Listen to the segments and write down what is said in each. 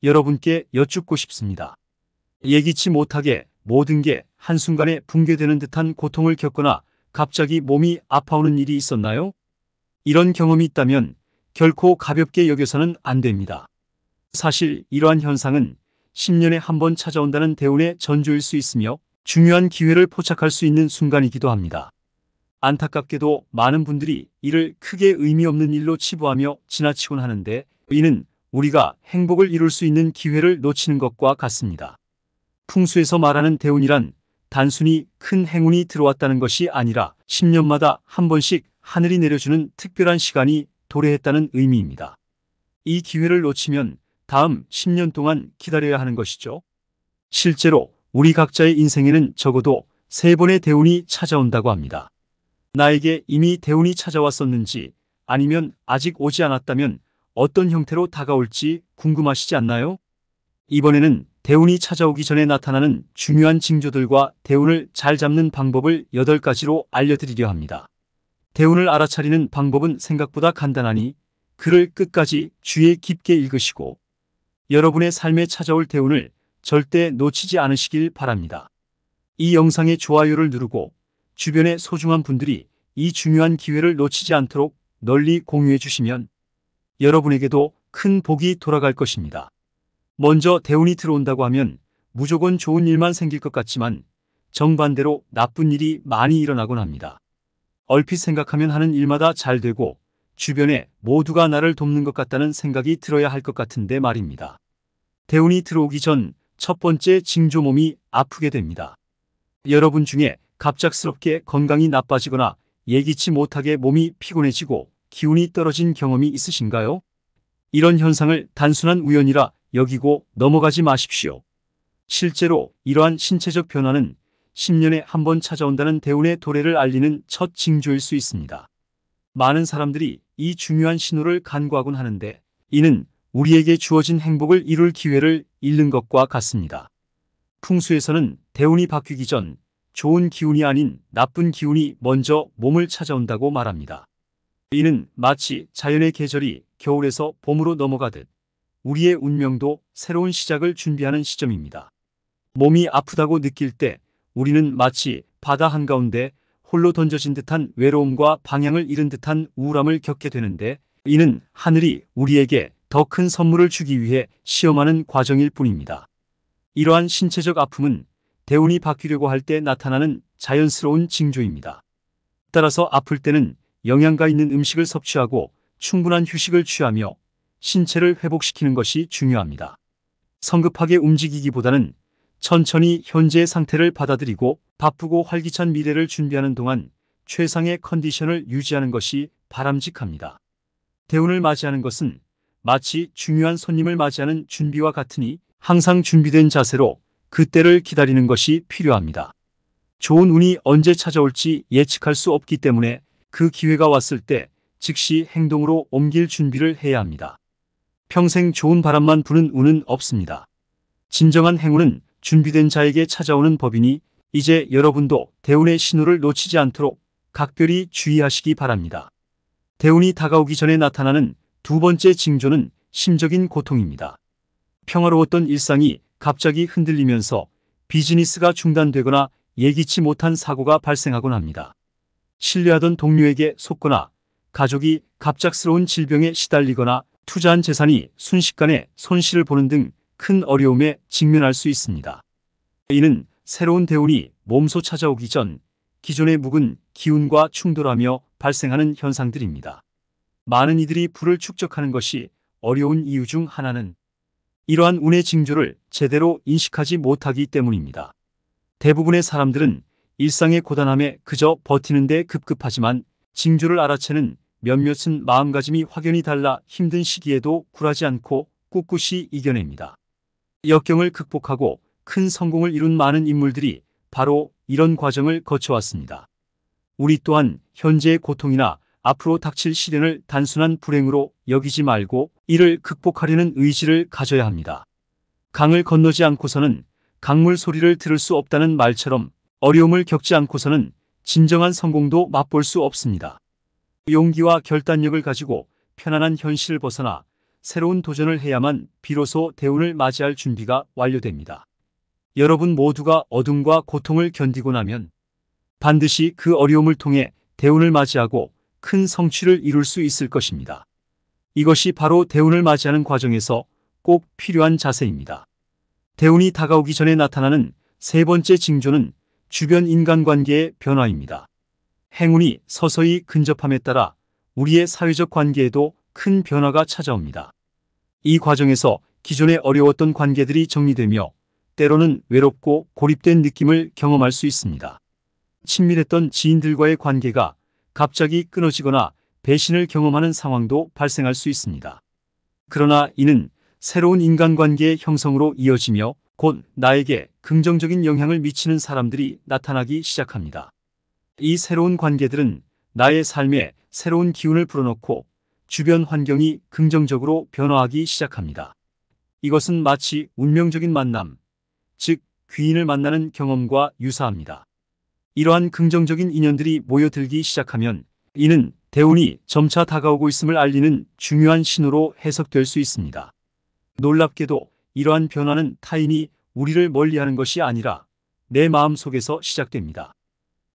여러분께 여쭙고 싶습니다. 예기치 못하게 모든 게 한순간에 붕괴되는 듯한 고통을 겪거나 갑자기 몸이 아파오는 일이 있었나요? 이런 경험이 있다면 결코 가볍게 여겨서는 안 됩니다. 사실 이러한 현상은 10년에 한 번 찾아온다는 대운의 전조일 수 있으며 중요한 기회를 포착할 수 있는 순간이기도 합니다. 안타깝게도 많은 분들이 이를 크게 의미 없는 일로 치부하며 지나치곤 하는데, 이는 우리가 행복을 이룰 수 있는 기회를 놓치는 것과 같습니다. 풍수에서 말하는 대운이란 단순히 큰 행운이 들어왔다는 것이 아니라 10년마다 한 번씩 하늘이 내려주는 특별한 시간이 도래했다는 의미입니다. 이 기회를 놓치면 다음 10년 동안 기다려야 하는 것이죠. 실제로 우리 각자의 인생에는 적어도 3번의 대운이 찾아온다고 합니다. 나에게 이미 대운이 찾아왔었는지 아니면 아직 오지 않았다면 어떤 형태로 다가올지 궁금하시지 않나요? 이번에는 대운이 찾아오기 전에 나타나는 중요한 징조들과 대운을 잘 잡는 방법을 8가지로 알려드리려 합니다. 대운을 알아차리는 방법은 생각보다 간단하니 글을 끝까지 주의 깊게 읽으시고 여러분의 삶에 찾아올 대운을 절대 놓치지 않으시길 바랍니다. 이 영상에 좋아요를 누르고 주변의 소중한 분들이 이 중요한 기회를 놓치지 않도록 널리 공유해 주시면 여러분에게도 큰 복이 돌아갈 것입니다. 먼저 대운이 들어온다고 하면 무조건 좋은 일만 생길 것 같지만 정반대로 나쁜 일이 많이 일어나곤 합니다. 얼핏 생각하면 하는 일마다 잘 되고 주변에 모두가 나를 돕는 것 같다는 생각이 들어야 할 것 같은데 말입니다. 대운이 들어오기 전 첫 번째 징조, 몸이 아프게 됩니다. 여러분 중에 갑작스럽게 건강이 나빠지거나 예기치 못하게 몸이 피곤해지고 기운이 떨어진 경험이 있으신가요? 이런 현상을 단순한 우연이라 여기고 넘어가지 마십시오. 실제로 이러한 신체적 변화는 10년에 한 번 찾아온다는 대운의 도래를 알리는 첫 징조일 수 있습니다. 많은 사람들이 이 중요한 신호를 간과하곤 하는데, 이는 우리에게 주어진 행복을 이룰 기회를 잃는 것과 같습니다. 풍수에서는 대운이 바뀌기 전 좋은 기운이 아닌 나쁜 기운이 먼저 몸을 찾아온다고 말합니다. 이는 마치 자연의 계절이 겨울에서 봄으로 넘어가듯 우리의 운명도 새로운 시작을 준비하는 시점입니다. 몸이 아프다고 느낄 때 우리는 마치 바다 한가운데 홀로 던져진 듯한 외로움과 방향을 잃은 듯한 우울함을 겪게 되는데, 이는 하늘이 우리에게 더 큰 선물을 주기 위해 시험하는 과정일 뿐입니다. 이러한 신체적 아픔은 대운이 바뀌려고 할 때 나타나는 자연스러운 징조입니다. 따라서 아플 때는 영양가 있는 음식을 섭취하고 충분한 휴식을 취하며 신체를 회복시키는 것이 중요합니다. 성급하게 움직이기보다는 천천히 현재의 상태를 받아들이고 바쁘고 활기찬 미래를 준비하는 동안 최상의 컨디션을 유지하는 것이 바람직합니다. 대운을 맞이하는 것은 마치 중요한 손님을 맞이하는 준비와 같으니 항상 준비된 자세로 그때를 기다리는 것이 필요합니다. 좋은 운이 언제 찾아올지 예측할 수 없기 때문에 그 기회가 왔을 때 즉시 행동으로 옮길 준비를 해야 합니다. 평생 좋은 바람만 부는 운은 없습니다. 진정한 행운은 준비된 자에게 찾아오는 법이니 이제 여러분도 대운의 신호를 놓치지 않도록 각별히 주의하시기 바랍니다. 대운이 다가오기 전에 나타나는 두 번째 징조는 심적인 고통입니다. 평화로웠던 일상이 갑자기 흔들리면서 비즈니스가 중단되거나 예기치 못한 사고가 발생하곤 합니다. 신뢰하던 동료에게 속거나 가족이 갑작스러운 질병에 시달리거나 투자한 재산이 순식간에 손실을 보는 등 큰 어려움에 직면할 수 있습니다. 이는 새로운 대운이 몸소 찾아오기 전 기존의 묵은 기운과 충돌하며 발생하는 현상들입니다. 많은 이들이 불을 축적하는 것이 어려운 이유 중 하나는 이러한 운의 징조를 제대로 인식하지 못하기 때문입니다. 대부분의 사람들은 일상의 고단함에 그저 버티는 데 급급하지만 징조를 알아채는 몇몇은 마음가짐이 확연히 달라 힘든 시기에도 굴하지 않고 꿋꿋이 이겨냅니다. 역경을 극복하고 큰 성공을 이룬 많은 인물들이 바로 이런 과정을 거쳐왔습니다. 우리 또한 현재의 고통이나 앞으로 닥칠 시련을 단순한 불행으로 여기지 말고 이를 극복하려는 의지를 가져야 합니다. 강을 건너지 않고서는 강물 소리를 들을 수 없다는 말처럼 어려움을 겪지 않고서는 진정한 성공도 맛볼 수 없습니다. 용기와 결단력을 가지고 편안한 현실을 벗어나 새로운 도전을 해야만 비로소 대운을 맞이할 준비가 완료됩니다. 여러분 모두가 어둠과 고통을 견디고 나면 반드시 그 어려움을 통해 대운을 맞이하고 큰 성취를 이룰 수 있을 것입니다. 이것이 바로 대운을 맞이하는 과정에서 꼭 필요한 자세입니다. 대운이 다가오기 전에 나타나는 세 번째 징조는 주변 인간관계의 변화입니다. 행운이 서서히 근접함에 따라 우리의 사회적 관계에도 큰 변화가 찾아옵니다. 이 과정에서 기존에 어려웠던 관계들이 정리되며 때로는 외롭고 고립된 느낌을 경험할 수 있습니다. 친밀했던 지인들과의 관계가 갑자기 끊어지거나 배신을 경험하는 상황도 발생할 수 있습니다. 그러나 이는 새로운 인간관계의 형성으로 이어지며 곧 나에게 긍정적인 영향을 미치는 사람들이 나타나기 시작합니다. 이 새로운 관계들은 나의 삶에 새로운 기운을 불어넣고 주변 환경이 긍정적으로 변화하기 시작합니다. 이것은 마치 운명적인 만남, 즉 귀인을 만나는 경험과 유사합니다. 이러한 긍정적인 인연들이 모여들기 시작하면 이는 대운이 점차 다가오고 있음을 알리는 중요한 신호로 해석될 수 있습니다. 놀랍게도 이러한 변화는 타인이 우리를 멀리하는 것이 아니라 내 마음 속에서 시작됩니다.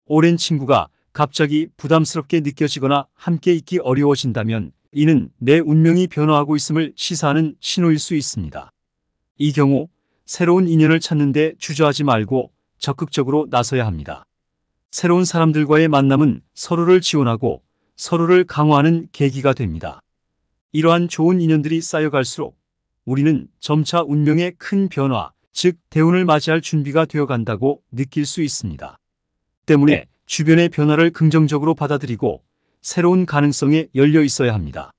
오랜 친구가 갑자기 부담스럽게 느껴지거나 함께 있기 어려워진다면 이는 내 운명이 변화하고 있음을 시사하는 신호일 수 있습니다. 이 경우 새로운 인연을 찾는 데 주저하지 말고 적극적으로 나서야 합니다. 새로운 사람들과의 만남은 서로를 지원하고 서로를 강화하는 계기가 됩니다. 이러한 좋은 인연들이 쌓여갈수록 우리는 점차 운명의 큰 변화, 즉 대운을 맞이할 준비가 되어간다고 느낄 수 있습니다. 때문에 주변의 변화를 긍정적으로 받아들이고 새로운 가능성에 열려 있어야 합니다.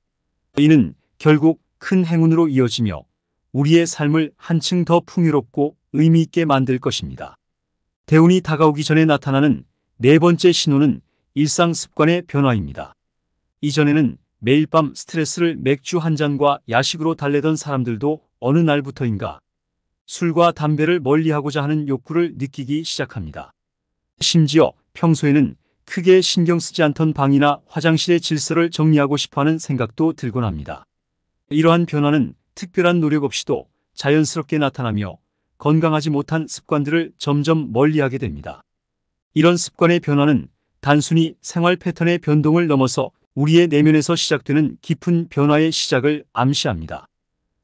이는 결국 큰 행운으로 이어지며 우리의 삶을 한층 더 풍요롭고 의미 있게 만들 것입니다. 대운이 다가오기 전에 나타나는 네 번째 신호는 일상 습관의 변화입니다. 이전에는 매일 밤 스트레스를 맥주 한 잔과 야식으로 달래던 사람들도 어느 날부터인가 술과 담배를 멀리하고자 하는 욕구를 느끼기 시작합니다. 심지어 평소에는 크게 신경 쓰지 않던 방이나 화장실의 질서를 정리하고 싶어하는 생각도 들곤 합니다. 이러한 변화는 특별한 노력 없이도 자연스럽게 나타나며 건강하지 못한 습관들을 점점 멀리하게 됩니다. 이런 습관의 변화는 단순히 생활 패턴의 변동을 넘어서 우리의 내면에서 시작되는 깊은 변화의 시작을 암시합니다.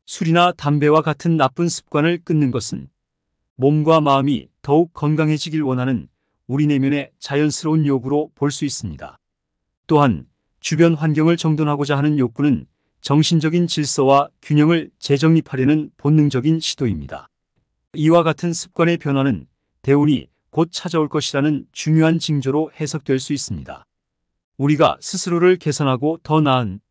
술이나 담배와 같은 나쁜 습관을 끊는 것은 몸과 마음이 더욱 건강해지길 원하는 우리 내면의 자연스러운 요구로 볼 수 있습니다. 또한 주변 환경을 정돈하고자 하는 욕구는 정신적인 질서와 균형을 재정립하려는 본능적인 시도입니다. 이와 같은 습관의 변화는 대운이 곧 찾아올 것이라는 중요한 징조로 해석될 수 있습니다. 우리가 스스로를 개선하고 더 나은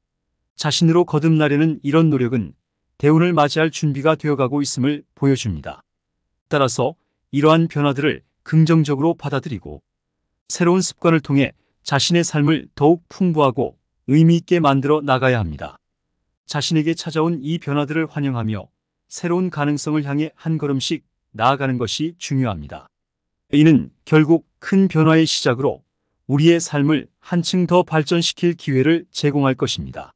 자신으로 거듭나려는 이런 노력은 대운을 맞이할 준비가 되어가고 있음을 보여줍니다. 따라서 이러한 변화들을 긍정적으로 받아들이고 새로운 습관을 통해 자신의 삶을 더욱 풍부하고 의미 있게 만들어 나가야 합니다. 자신에게 찾아온 이 변화들을 환영하며 새로운 가능성을 향해 한 걸음씩 나아가는 것이 중요합니다. 이는 결국 큰 변화의 시작으로 우리의 삶을 한층 더 발전시킬 기회를 제공할 것입니다.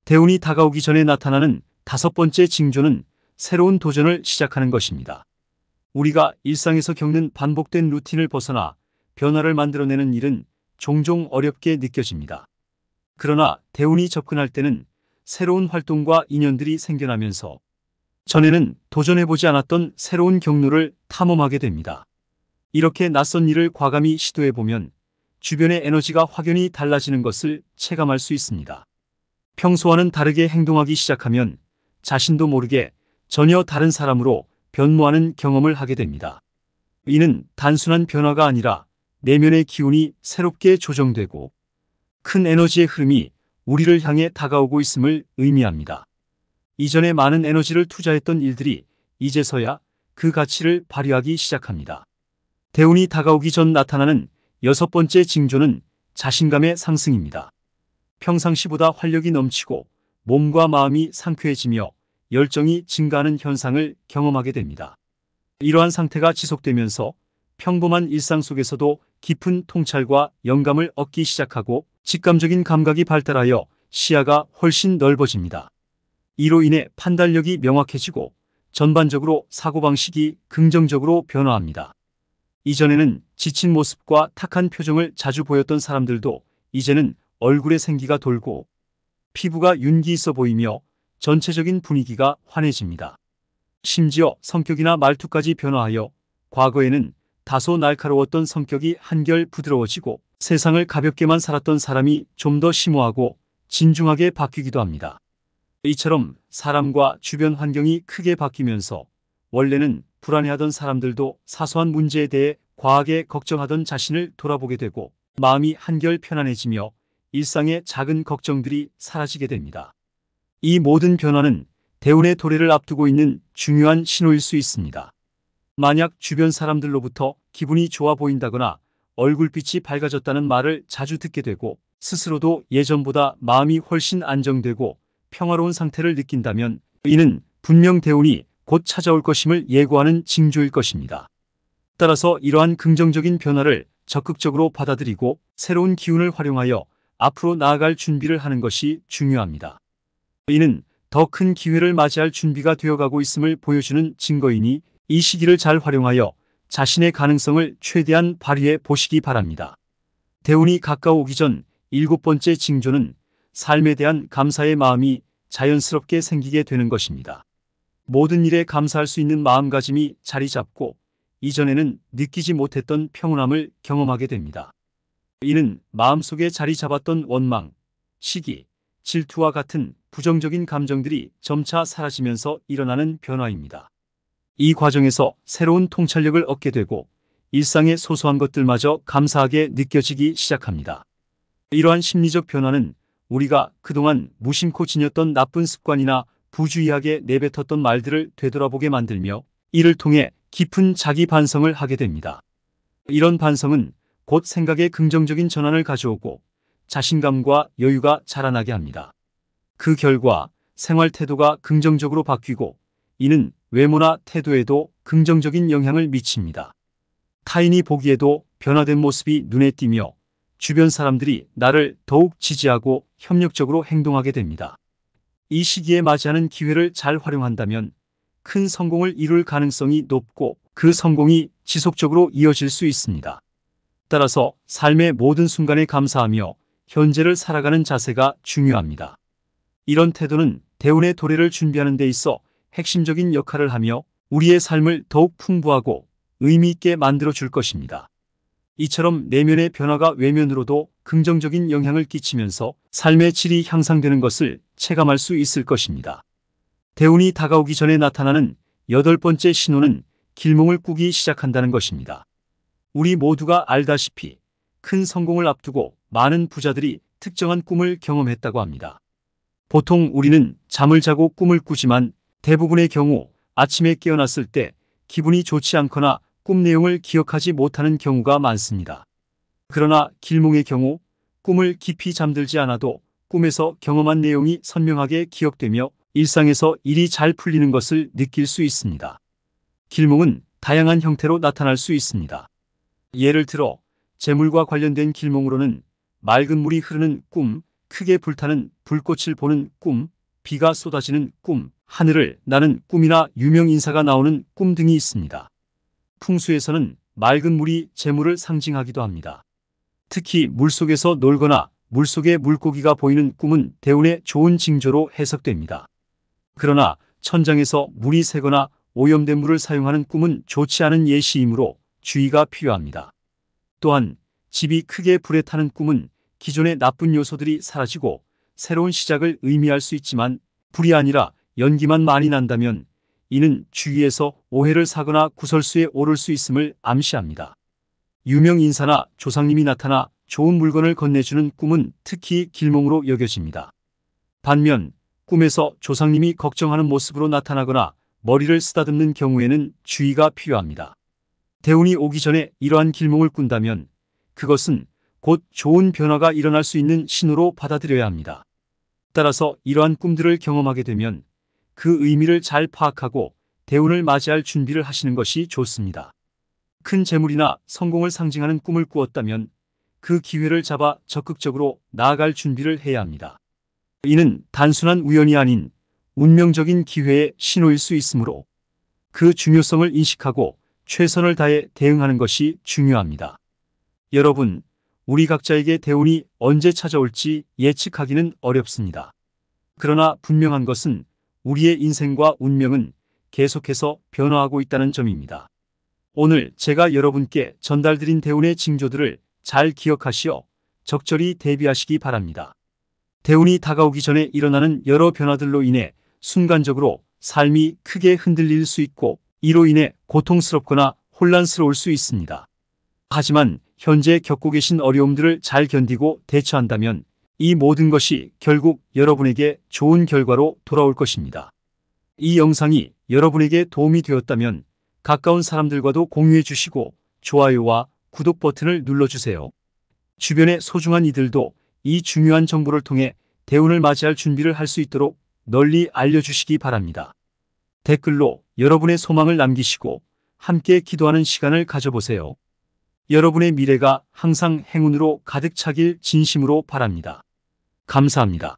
대운이 다가오기 전에 나타나는 다섯 번째 징조는 새로운 도전을 시작하는 것입니다. 우리가 일상에서 겪는 반복된 루틴을 벗어나 변화를 만들어내는 일은 종종 어렵게 느껴집니다. 그러나 대운이 접근할 때는 새로운 활동과 인연들이 생겨나면서 전에는 도전해보지 않았던 새로운 경로를 탐험하게 됩니다. 이렇게 낯선 일을 과감히 시도해보면 주변의 에너지가 확연히 달라지는 것을 체감할 수 있습니다. 평소와는 다르게 행동하기 시작하면 자신도 모르게 전혀 다른 사람으로 변모하는 경험을 하게 됩니다. 이는 단순한 변화가 아니라 내면의 기운이 새롭게 조정되고 큰 에너지의 흐름이 우리를 향해 다가오고 있음을 의미합니다. 이전에 많은 에너지를 투자했던 일들이 이제서야 그 가치를 발휘하기 시작합니다. 대운이 다가오기 전 나타나는 여섯 번째 징조는 자신감의 상승입니다. 평상시보다 활력이 넘치고 몸과 마음이 상쾌해지며 열정이 증가하는 현상을 경험하게 됩니다. 이러한 상태가 지속되면서 평범한 일상 속에서도 깊은 통찰과 영감을 얻기 시작하고 직감적인 감각이 발달하여 시야가 훨씬 넓어집니다. 이로 인해 판단력이 명확해지고 전반적으로 사고방식이 긍정적으로 변화합니다. 이전에는 지친 모습과 탁한 표정을 자주 보였던 사람들도 이제는 얼굴에 생기가 돌고 피부가 윤기 있어 보이며 전체적인 분위기가 환해집니다. 심지어 성격이나 말투까지 변화하여 과거에는 다소 날카로웠던 성격이 한결 부드러워지고 세상을 가볍게만 살았던 사람이 좀 더 심오하고 진중하게 바뀌기도 합니다. 이처럼 사람과 주변 환경이 크게 바뀌면서 원래는 불안해하던 사람들도 사소한 문제에 대해 과하게 걱정하던 자신을 돌아보게 되고 마음이 한결 편안해지며 일상의 작은 걱정들이 사라지게 됩니다. 이 모든 변화는 대운의 도래를 앞두고 있는 중요한 신호일 수 있습니다. 만약 주변 사람들로부터 기분이 좋아 보인다거나 얼굴빛이 밝아졌다는 말을 자주 듣게 되고 스스로도 예전보다 마음이 훨씬 안정되고 평화로운 상태를 느낀다면 이는 분명 대운이 곧 찾아올 것임을 예고하는 징조일 것입니다. 따라서 이러한 긍정적인 변화를 적극적으로 받아들이고 새로운 기운을 활용하여 앞으로 나아갈 준비를 하는 것이 중요합니다. 이는 더 큰 기회를 맞이할 준비가 되어가고 있음을 보여주는 증거이니 이 시기를 잘 활용하여 자신의 가능성을 최대한 발휘해 보시기 바랍니다. 대운이 가까워오기 전 7번째 징조는 삶에 대한 감사의 마음이 자연스럽게 생기게 되는 것입니다. 모든 일에 감사할 수 있는 마음가짐이 자리 잡고 이전에는 느끼지 못했던 평온함을 경험하게 됩니다. 이는 마음속에 자리 잡았던 원망, 시기, 질투와 같은 부정적인 감정들이 점차 사라지면서 일어나는 변화입니다. 이 과정에서 새로운 통찰력을 얻게 되고 일상의 소소한 것들마저 감사하게 느껴지기 시작합니다. 이러한 심리적 변화는 우리가 그동안 무심코 지녔던 나쁜 습관이나 부주의하게 내뱉었던 말들을 되돌아보게 만들며 이를 통해 깊은 자기 반성을 하게 됩니다. 이런 반성은 곧 생각의 긍정적인 전환을 가져오고 자신감과 여유가 자라나게 합니다. 그 결과 생활 태도가 긍정적으로 바뀌고 이는 외모나 태도에도 긍정적인 영향을 미칩니다. 타인이 보기에도 변화된 모습이 눈에 띄며 주변 사람들이 나를 더욱 지지하고 협력적으로 행동하게 됩니다. 이 시기에 맞이하는 기회를 잘 활용한다면 큰 성공을 이룰 가능성이 높고 그 성공이 지속적으로 이어질 수 있습니다. 따라서 삶의 모든 순간에 감사하며 현재를 살아가는 자세가 중요합니다. 이런 태도는 대운의 도래를 준비하는 데 있어 핵심적인 역할을 하며 우리의 삶을 더욱 풍부하고 의미 있게 만들어 줄 것입니다. 이처럼 내면의 변화가 외면으로도 긍정적인 영향을 끼치면서 삶의 질이 향상되는 것을 체감할 수 있을 것입니다. 대운이 다가오기 전에 나타나는 8번째 신호는 길몽을 꾸기 시작한다는 것입니다. 우리 모두가 알다시피 큰 성공을 앞두고 많은 부자들이 특정한 꿈을 경험했다고 합니다. 보통 우리는 잠을 자고 꿈을 꾸지만 대부분의 경우 아침에 깨어났을 때 기분이 좋지 않거나 꿈 내용을 기억하지 못하는 경우가 많습니다. 그러나 길몽의 경우 꿈을 깊이 잠들지 않아도 꿈에서 경험한 내용이 선명하게 기억되며 일상에서 일이 잘 풀리는 것을 느낄 수 있습니다. 길몽은 다양한 형태로 나타날 수 있습니다. 예를 들어 재물과 관련된 길몽으로는 맑은 물이 흐르는 꿈, 크게 불타는 불꽃을 보는 꿈, 비가 쏟아지는 꿈, 하늘을 나는 꿈이나 유명 인사가 나오는 꿈 등이 있습니다. 풍수에서는 맑은 물이 재물을 상징하기도 합니다. 특히 물속에서 놀거나 물속에 물고기가 보이는 꿈은 대운의 좋은 징조로 해석됩니다. 그러나 천장에서 물이 새거나 오염된 물을 사용하는 꿈은 좋지 않은 예시이므로 주의가 필요합니다. 또한 집이 크게 불에 타는 꿈은 기존의 나쁜 요소들이 사라지고 새로운 시작을 의미할 수 있지만 불이 아니라 연기만 많이 난다면 이는 주위에서 오해를 사거나 구설수에 오를 수 있음을 암시합니다. 유명 인사나 조상님이 나타나 좋은 물건을 건네주는 꿈은 특히 길몽으로 여겨집니다. 반면 꿈에서 조상님이 걱정하는 모습으로 나타나거나 머리를 쓰다듬는 경우에는 주의가 필요합니다. 대운이 오기 전에 이러한 길몽을 꾼다면 그것은 곧 좋은 변화가 일어날 수 있는 신호로 받아들여야 합니다. 따라서 이러한 꿈들을 경험하게 되면 그 의미를 잘 파악하고 대운을 맞이할 준비를 하시는 것이 좋습니다. 큰 재물이나 성공을 상징하는 꿈을 꾸었다면 그 기회를 잡아 적극적으로 나아갈 준비를 해야 합니다. 이는 단순한 우연이 아닌 운명적인 기회의 신호일 수 있으므로 그 중요성을 인식하고 최선을 다해 대응하는 것이 중요합니다. 여러분, 우리 각자에게 대운이 언제 찾아올지 예측하기는 어렵습니다. 그러나 분명한 것은 우리의 인생과 운명은 계속해서 변화하고 있다는 점입니다. 오늘 제가 여러분께 전달드린 대운의 징조들을 잘 기억하시어 적절히 대비하시기 바랍니다. 대운이 다가오기 전에 일어나는 여러 변화들로 인해 순간적으로 삶이 크게 흔들릴 수 있고 이로 인해 고통스럽거나 혼란스러울 수 있습니다. 하지만 현재 겪고 계신 어려움들을 잘 견디고 대처한다면 이 모든 것이 결국 여러분에게 좋은 결과로 돌아올 것입니다. 이 영상이 여러분에게 도움이 되었다면 가까운 사람들과도 공유해 주시고 좋아요와 구독 버튼을 눌러주세요. 주변의 소중한 이들도 이 중요한 정보를 통해 대운을 맞이할 준비를 할 수 있도록 널리 알려주시기 바랍니다. 댓글로 여러분의 소망을 남기시고 함께 기도하는 시간을 가져보세요. 여러분의 미래가 항상 행운으로 가득 차길 진심으로 바랍니다. 감사합니다.